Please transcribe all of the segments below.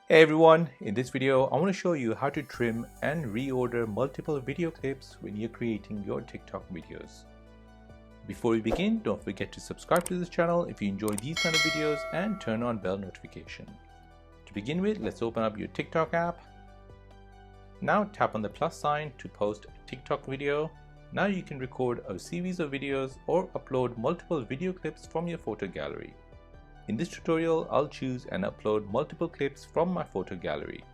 Hey everyone, in this video I want to show you how to trim and reorder multiple video clips when you're creating your TikTok videos. Before we begin, don't forget to subscribe to this channel if you enjoy these kind of videos and turn on bell notification. To begin with, let's open up your TikTok app. Now tap on the plus sign to post a TikTok video. Now you can record a series of videos or upload multiple video clips from your photo gallery. In this tutorial, I'll choose and upload multiple clips from my photo gallery.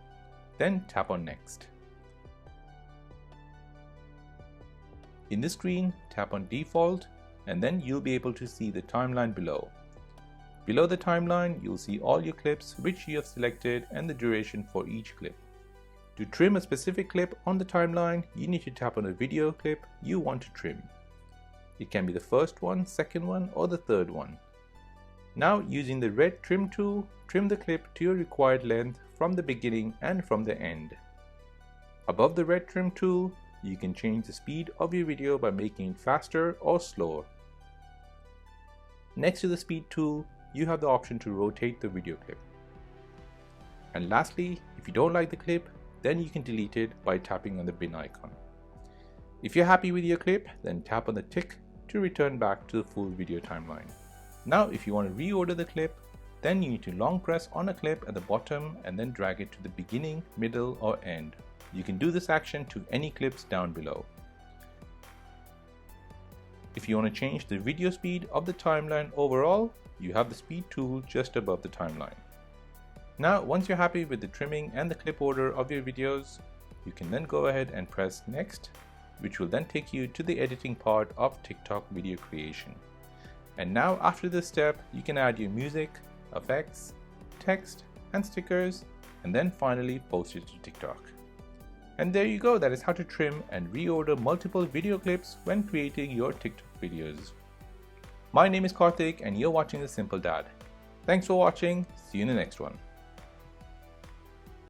Then tap on Next. In this screen, tap on Default and then you'll be able to see the timeline below. Below the timeline, you'll see all your clips which you have selected and the duration for each clip. To trim a specific clip on the timeline, you need to tap on a video clip you want to trim. It can be the first one, second one, or the third one. Now, using the red trim tool, trim the clip to your required length from the beginning and from the end. Above the red trim tool, you can change the speed of your video by making it faster or slower. Next to the speed tool, you have the option to rotate the video clip. And lastly, if you don't like the clip, then you can delete it by tapping on the bin icon. If you're happy with your clip, then tap on the tick to return back to the full video timeline. Now if you want to reorder the clip, then you need to long press on a clip at the bottom and then drag it to the beginning, middle or end. You can do this action to any clips down below. If you want to change the video speed of the timeline overall, you have the speed tool just above the timeline. Now once you're happy with the trimming and the clip order of your videos, you can then go ahead and press Next, which will then take you to the editing part of TikTok video creation. And now after this step, you can add your music, effects, text and stickers, and then finally post it to TikTok. And there you go, that is how to trim and reorder multiple video clips when creating your TikTok videos. My name is Karthik and you're watching The Simple Dad. Thanks for watching, see you in the next one.